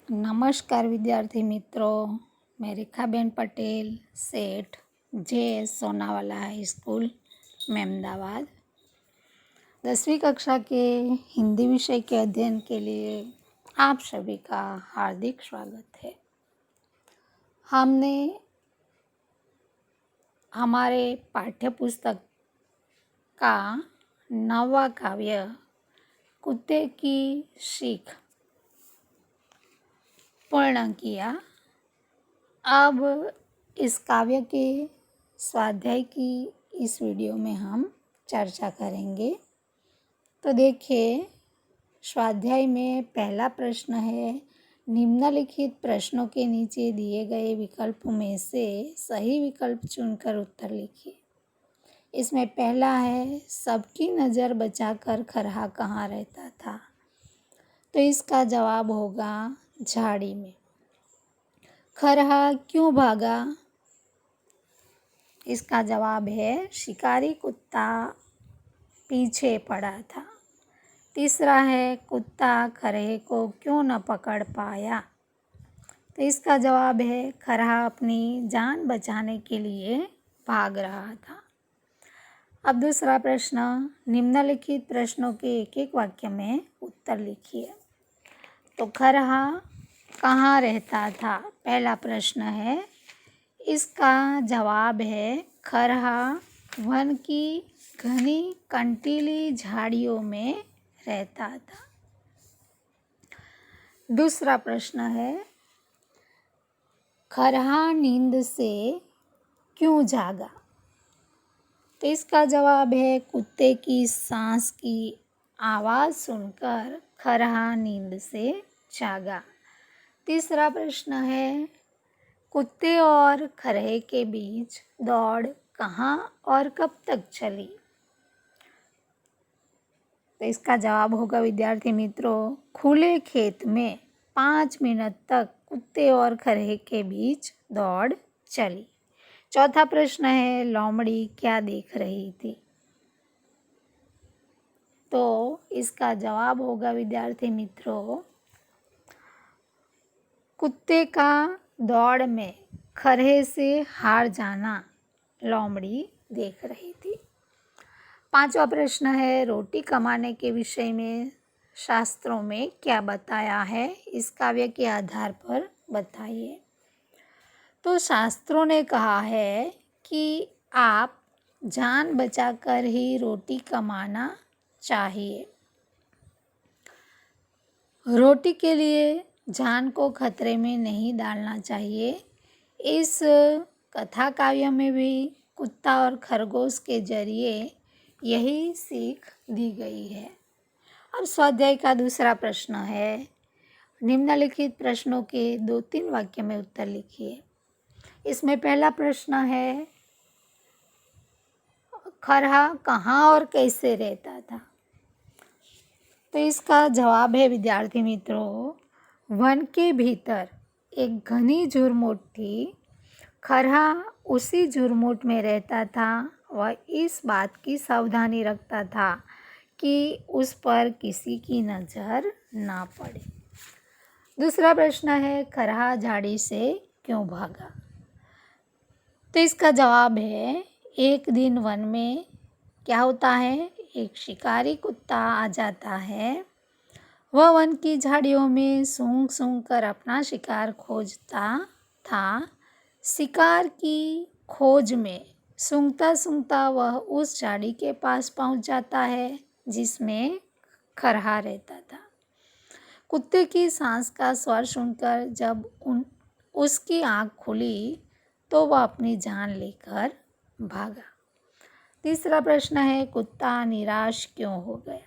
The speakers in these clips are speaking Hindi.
नमस्कार विद्यार्थी मित्रों, मैं रेखाबेन पटेल, सेठ जे सोनावाला हाई स्कूल मेमदावाद 10वीं कक्षा के हिंदी विषय के अध्ययन के लिए आप सभी का हार्दिक स्वागत है। हमने हमारे पाठ्यपुस्तक का 9वां काव्य कुत्ते की सीख पूर्ण किया। अब इस काव्य के स्वाध्याय की इस वीडियो में हम चर्चा करेंगे। तो देखिए, स्वाध्याय में पहला प्रश्न है, निम्नलिखित प्रश्नों के नीचे दिए गए विकल्पों में से सही विकल्प चुनकर उत्तर लिखिए। इसमें पहला है, सबकी नज़र बचाकर खरहा कहाँ रहता था? तो इसका जवाब होगा झाड़ी में। खरहा क्यों भागा? इसका जवाब है, शिकारी कुत्ता पीछे पड़ा था। तीसरा है, कुत्ता खरहे को क्यों न पकड़ पाया? तो इसका जवाब है, खरहा अपनी जान बचाने के लिए भाग रहा था। अब दूसरा प्रश्न, निम्नलिखित प्रश्नों के एक एक वाक्य में उत्तर लिखिए। तो खरहा कहाँ रहता था? पहला प्रश्न है, इसका जवाब है, खरहा वन की घनी कंटीली झाड़ियों में रहता था। दूसरा प्रश्न है, खरहा नींद से क्यों जागा? तो इसका जवाब है, कुत्ते की सांस की आवाज़ सुनकर खरहा नींद से जागा। तीसरा प्रश्न है, कुत्ते और खरहे के बीच दौड़ कहाँ और कब तक चली? तो इसका जवाब होगा विद्यार्थी मित्रों, खुले खेत में 5 मिनट तक कुत्ते और खरहे के बीच दौड़ चली। चौथा प्रश्न है, लोमड़ी क्या देख रही थी? तो इसका जवाब होगा विद्यार्थी मित्रों, कुत्ते का दौड़ में खरहे से हार जाना लोमड़ी देख रही थी। पांचवा प्रश्न है, रोटी कमाने के विषय में शास्त्रों में क्या बताया है? इस काव्य के आधार पर बताइए। तो शास्त्रों ने कहा है कि आप जान बचाकर ही रोटी कमाना चाहिए। रोटी के लिए जान को खतरे में नहीं डालना चाहिए। इस कथा काव्य में भी कुत्ता और खरगोश के जरिए यही सीख दी गई है। अब स्वाध्याय का दूसरा प्रश्न है, निम्नलिखित प्रश्नों के 2-3 वाक्य में उत्तर लिखिए। इसमें पहला प्रश्न है, खरहा कहाँ और कैसे रहता था? तो इसका जवाब है विद्यार्थी मित्रों, वन के भीतर एक घनी झुरमुट थी। खरहा उसी झुरमुट में रहता था। वह इस बात की सावधानी रखता था कि उस पर किसी की नज़र ना पड़े। दूसरा प्रश्न है, खरहा झाड़ी से क्यों भागा? तो इसका जवाब है, एक दिन वन में क्या होता है, एक शिकारी कुत्ता आ जाता है। वह वन की झाड़ियों में सूंघ सूंघ कर अपना शिकार खोजता था। शिकार की खोज में सूंघता सूंघता वह उस झाड़ी के पास पहुंच जाता है जिसमें खरहा रहता था। कुत्ते की सांस का स्वर सुनकर जब उसकी आँख खुली तो वह अपनी जान लेकर भागा। तीसरा प्रश्न है, कुत्ता निराश क्यों हो गया?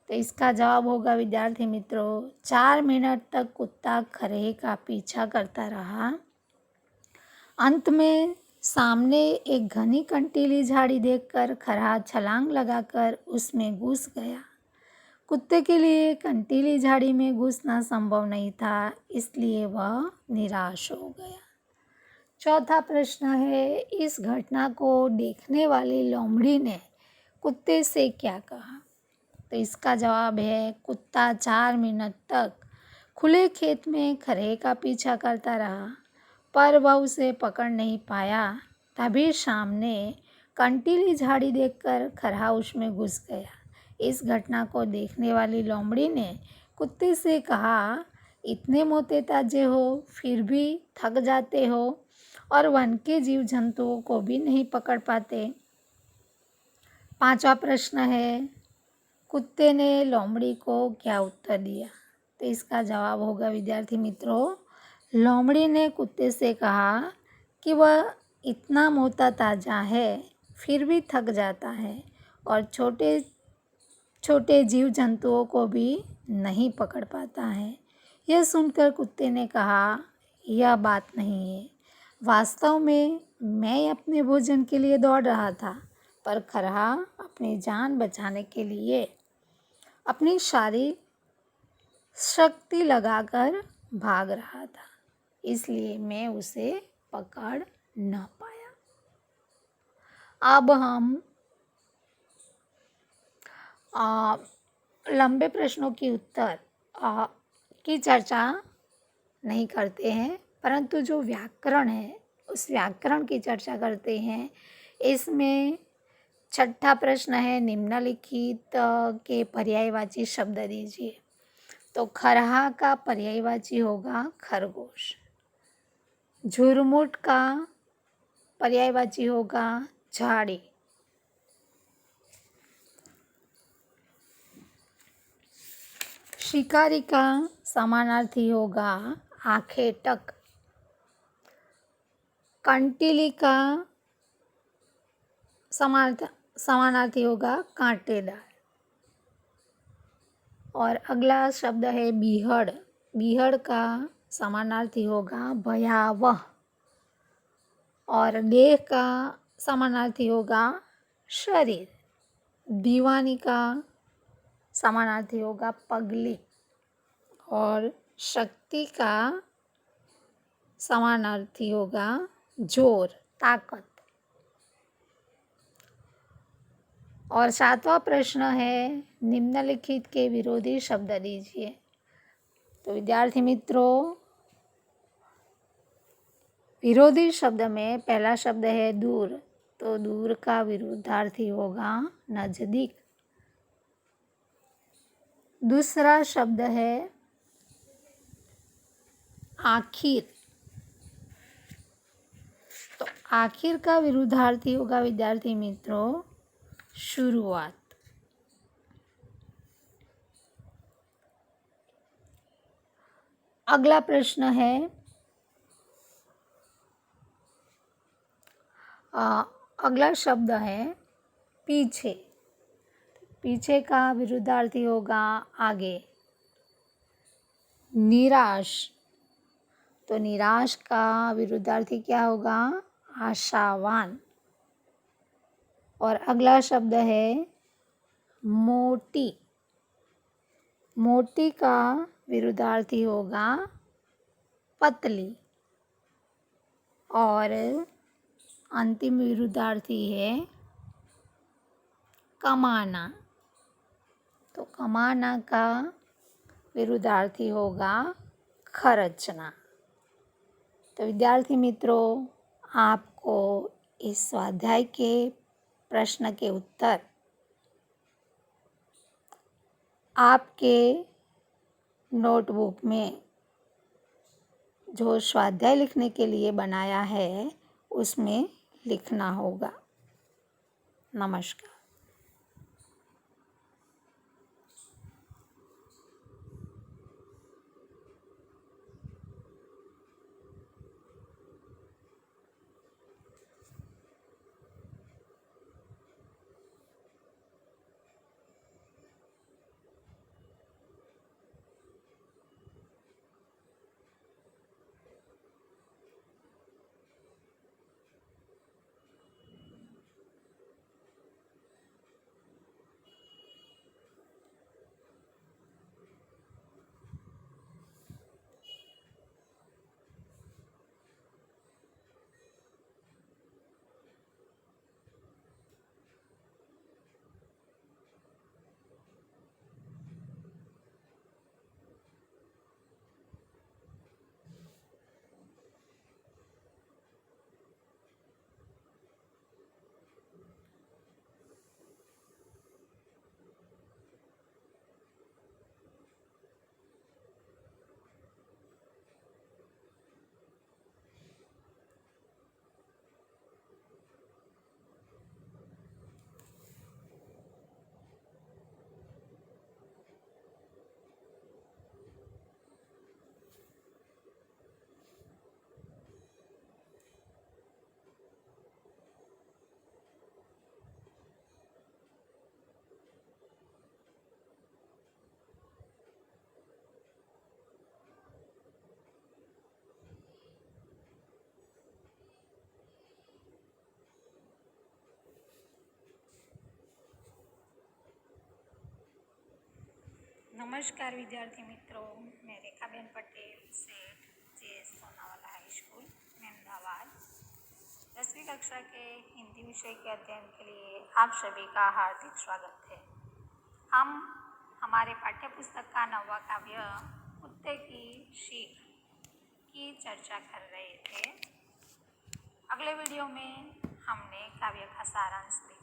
तो इसका जवाब होगा विद्यार्थी मित्रों, 4 मिनट तक कुत्ता खरहे का पीछा करता रहा। अंत में सामने एक घनी कंटीली झाड़ी देखकर खरहा छलांग लगाकर उसमें घुस गया। कुत्ते के लिए कंटीली झाड़ी में घुसना संभव नहीं था, इसलिए वह निराश हो गया। चौथा प्रश्न है, इस घटना को देखने वाली लोमड़ी ने कुत्ते से क्या कहा? तो इसका जवाब है, कुत्ता 4 मिनट तक खुले खेत में खरहे का पीछा करता रहा, पर वह उसे पकड़ नहीं पाया। तभी सामने कंटीली झाड़ी देखकर खरहा उसमें घुस गया। इस घटना को देखने वाली लोमड़ी ने कुत्ते से कहा, इतने मोटे ताजे हो, फिर भी थक जाते हो और वन के जीव जंतुओं को भी नहीं पकड़ पाते। 5वां प्रश्न है, कुत्ते ने लोमड़ी को क्या उत्तर दिया? तो इसका जवाब होगा विद्यार्थी मित्रों, लोमड़ी ने कुत्ते से कहा कि वह इतना मोटा ताजा है, फिर भी थक जाता है और छोटे छोटे जीव जंतुओं को भी नहीं पकड़ पाता है। यह सुनकर कुत्ते ने कहा, यह बात नहीं है। वास्तव में मैं अपने भोजन के लिए दौड़ रहा था, पर खरहा अपनी जान बचाने के लिए अपनी सारी शक्ति लगाकर भाग रहा था, इसलिए मैं उसे पकड़ न पाया। अब हम लंबे प्रश्नों की उत्तर की चर्चा नहीं करते हैं, परंतु जो व्याकरण है उस व्याकरण की चर्चा करते हैं। इसमें 6ठा प्रश्न है, निम्नलिखित के पर्यायवाची शब्द दीजिए। तो खरहा का पर्यायवाची होगा खरगोश। झुरमुट का पर्यायवाची होगा झाड़ी। शिकारी का समानार्थी होगा आखेटक। कंटीली का समानार्थी होगा कांटेदार। और अगला शब्द है बीहड़। बीहड़ का समानार्थी होगा भयावह। और देह का समानार्थी होगा शरीर। दीवानी का समानार्थी होगा पगली। और शक्ति का समानार्थी होगा जोर, ताकत। और 7वां प्रश्न है, निम्नलिखित के विरोधी शब्द दीजिए। तो विद्यार्थी मित्रों, विरोधी शब्द में पहला शब्द है दूर, तो दूर का विरुद्धार्थी होगा नजदीक। दूसरा शब्द है आखिर, तो आखिर का विरुद्धार्थी होगा विद्यार्थी मित्रों शुरुआत। अगला प्रश्न है अगला शब्द है पीछे। पीछे का विरुद्धार्थी होगा आगे। निराश, तो निराश का विरुद्धार्थी क्या होगा आशावान। और अगला शब्द है मोटी। मोटी का विरुद्धार्थी होगा पतली। और अंतिम विरुद्धार्थी है कमाना, तो कमाना का विरुद्धार्थी होगा खर्चना। तो विद्यार्थी मित्रों, आपको इस स्वाध्याय के प्रश्न के उत्तर आपके नोटबुक में जो स्वाध्याय लिखने के लिए बनाया है उसमें लिखना होगा। नमस्कार। नमस्कार विद्यार्थी मित्रों, मैं रेखाबेन पटेल सेठ जे सोनावाला हाई स्कूल अहमदाबाद 10वीं कक्षा के हिंदी विषय के अध्ययन के लिए आप सभी का हार्दिक स्वागत है। हम हमारे पाठ्य पुस्तक का 9वां काव्य कुत्ते की सीख की चर्चा कर रहे थे। अगले वीडियो में हमने काव्य का सारांश देखा।